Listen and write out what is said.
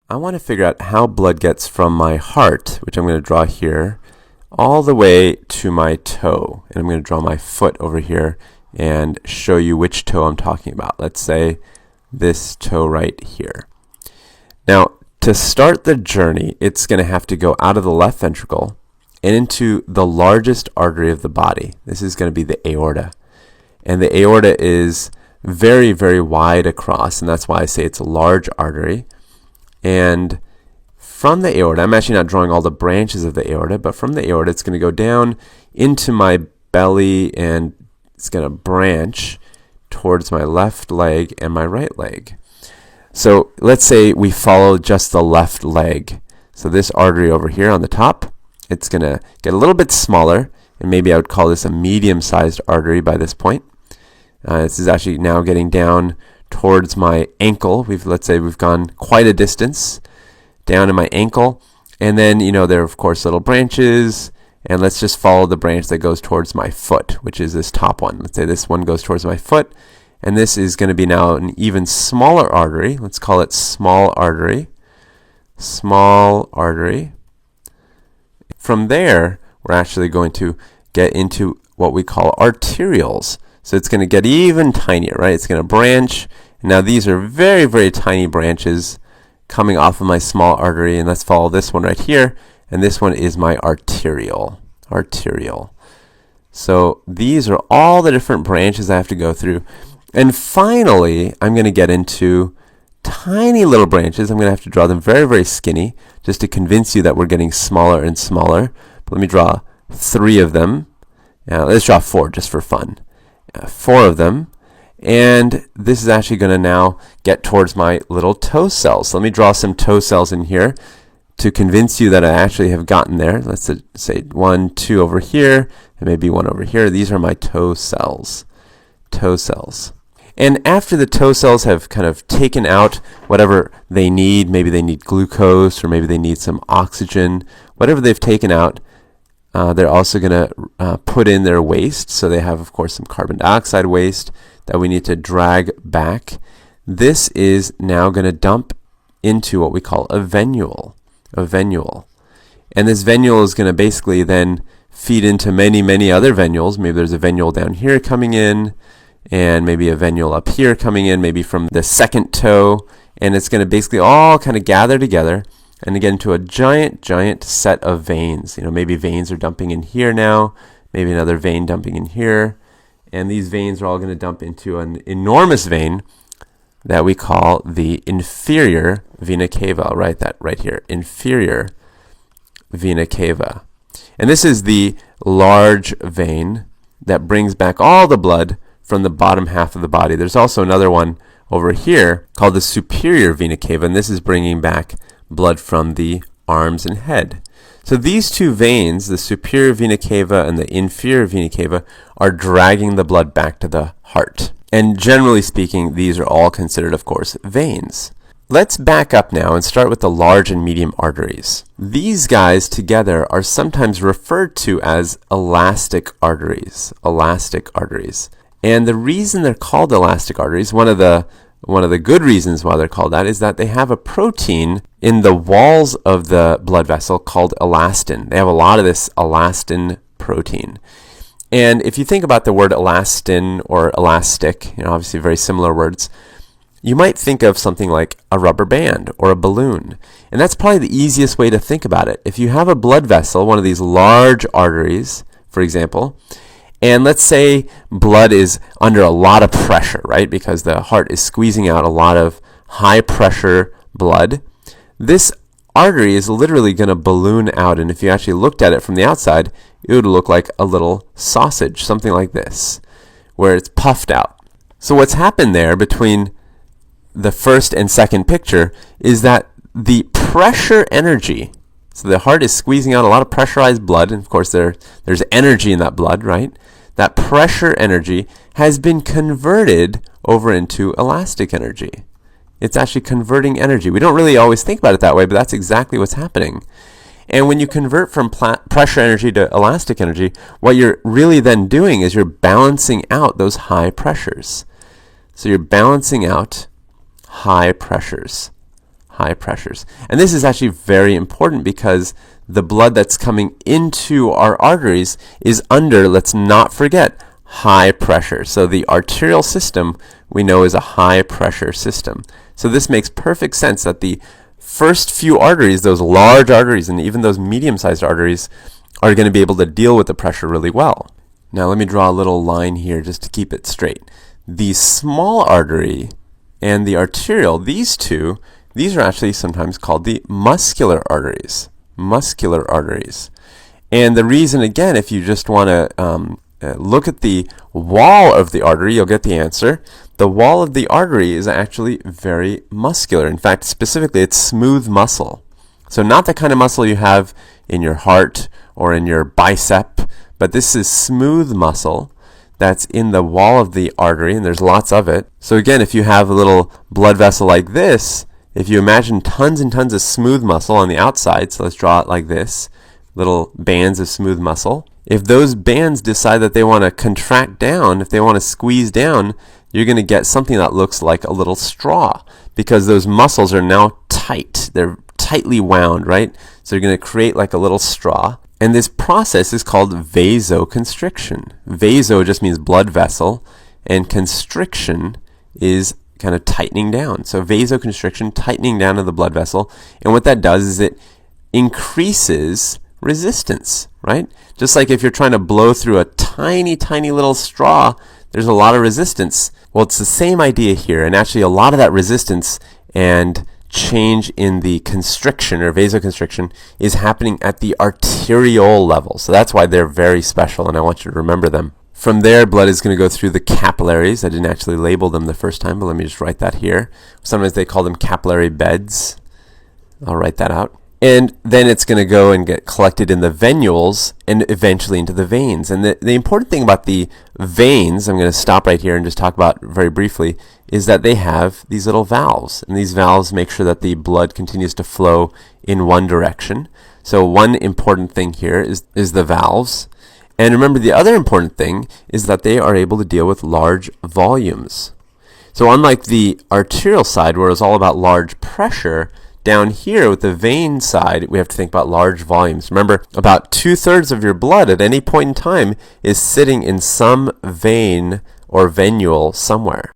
I want to figure out how blood gets from my heart, which I'm going to draw here, all the way to my toe. And I'm going to draw my foot over here and show you which toe I'm talking about. Let's say this toe right here. Now, to start the journey, it's going to have to go out of the left ventricle and into the largest artery of the body. This is going to be the aorta. And the aorta is very, very wide across, and that's why I say it's a large artery. And from the aorta, I'm actually not drawing all the branches of the aorta, but from the aorta, it's going to go down into my belly, and it's going to branch towards my left leg and my right leg. So let's say we follow just the left leg. So this artery over here on the top, it's going to get a little bit smaller, and maybe I would call this a medium-sized artery by this point. This is actually now getting down towards my ankle. Let's say we've gone quite a distance down to my ankle, and then there are of course little branches, and let's just follow the branch that goes towards my foot, which is this top one. Let's say this one goes towards my foot, and this is going to be now an even smaller artery. Let's call it small artery. Small artery. From there, we're actually going to get into what we call arterioles. So it's going to get even tinier, right? It's going to branch. Now these are very, very tiny branches coming off of my small artery, and let's follow this one right here, and this one is my arteriole. Arteriole. So these are all the different branches I have to go through. And finally, I'm going to get into tiny little branches. I'm going to have to draw them very, very skinny just to convince you that we're getting smaller and smaller. But let me draw 3 of them. Let's draw 4 just for fun. 4 of them, and this is actually going to now get towards my little toe cells. So let me draw some toe cells in here to convince you that I actually have gotten there. Let's say 1, 2 over here, and maybe 1 over here. These are my toe cells. Toe cells. And after the toe cells have kind of taken out whatever they need, maybe they need glucose, or maybe they need some oxygen, whatever they've taken out, they're also going to put in their waste. So they have, of course, some carbon dioxide waste that we need to drag back. This is now going to dump into what we call a venule. A venule. And this venule is going to basically then feed into many, many other venules. Maybe there's a venule down here coming in, and maybe a venule up here coming in, maybe from the second toe. And it's going to basically all kind of gather together and get into a giant, giant set of veins. Maybe veins are dumping in here now, maybe another vein dumping in here, and these veins are all going to dump into an enormous vein that we call the inferior vena cava. I'll write that right here, inferior vena cava. And this is the large vein that brings back all the blood from the bottom half of the body. There's also another one over here called the superior vena cava, and this is bringing back blood from the arms and head. So these 2 veins, the superior vena cava and the inferior vena cava, are dragging the blood back to the heart. And generally speaking, these are all considered, of course, veins. Let's back up now and start with the large and medium arteries. These guys together are sometimes referred to as elastic arteries. Elastic arteries. And the reason they're called elastic arteries, one of the good reasons why they're called that, is that they have a protein in the walls of the blood vessel called elastin. They have a lot of this elastin protein. And if you think about the word elastin or elastic, obviously very similar words, you might think of something like a rubber band or a balloon. And that's probably the easiest way to think about it. If you have a blood vessel, one of these large arteries, for example, and let's say blood is under a lot of pressure, right? Because the heart is squeezing out a lot of high pressure blood. This artery is literally going to balloon out, and if you actually looked at it from the outside, it would look like a little sausage, something like this, where it's puffed out. So what's happened there between the first and second picture is that the pressure energy, so the heart is squeezing out a lot of pressurized blood, and of course there's energy in that blood, right? That pressure energy has been converted over into elastic energy. It's actually converting energy. We don't really always think about it that way, but that's exactly what's happening. And when you convert from pressure energy to elastic energy, what you're really then doing is you're balancing out those high pressures. So you're balancing out high pressures. high pressures. And this is actually very important because the blood that's coming into our arteries is under, let's not forget, high pressure. So the arterial system we know is a high pressure system. So this makes perfect sense that the first few arteries, those large arteries and even those medium-sized arteries, are going to be able to deal with the pressure really well. Now let me draw a little line here just to keep it straight. The small artery and the arteriole, these are actually sometimes called the muscular arteries. Muscular arteries. And the reason, again, if you just want to look at the wall of the artery, you'll get the answer. The wall of the artery is actually very muscular. In fact, specifically, it's smooth muscle. So not the kind of muscle you have in your heart or in your bicep, but this is smooth muscle that's in the wall of the artery, and there's lots of it. So again, if you have a little blood vessel like this, if you imagine tons and tons of smooth muscle on the outside, so let's draw it like this, little bands of smooth muscle. If those bands decide that they want to contract down, if they want to squeeze down, you're going to get something that looks like a little straw because those muscles are now tight. They're tightly wound, right? So you're going to create like a little straw. And this process is called vasoconstriction. Vaso just means blood vessel, and constriction is kind of tightening down. So vasoconstriction, tightening down of the blood vessel. And what that does is it increases resistance, right? Just like if you're trying to blow through a tiny, tiny little straw, there's a lot of resistance. Well, it's the same idea here, and actually a lot of that resistance and change in the constriction or vasoconstriction is happening at the arteriole level. So that's why they're very special, and I want you to remember them. From there, blood is going to go through the capillaries. I didn't actually label them the first time, but let me just write that here. Sometimes they call them capillary beds. I'll write that out. And then it's going to go and get collected in the venules and eventually into the veins. And the important thing about the veins, I'm going to stop right here and just talk about very briefly, is that they have these little valves. And these valves make sure that the blood continues to flow in one direction. So one important thing here is the valves. And remember, the other important thing is that they are able to deal with large volumes. So unlike the arterial side, where it's all about large pressure, down here with the vein side, we have to think about large volumes. Remember, about 2/3 of your blood at any point in time is sitting in some vein or venule somewhere.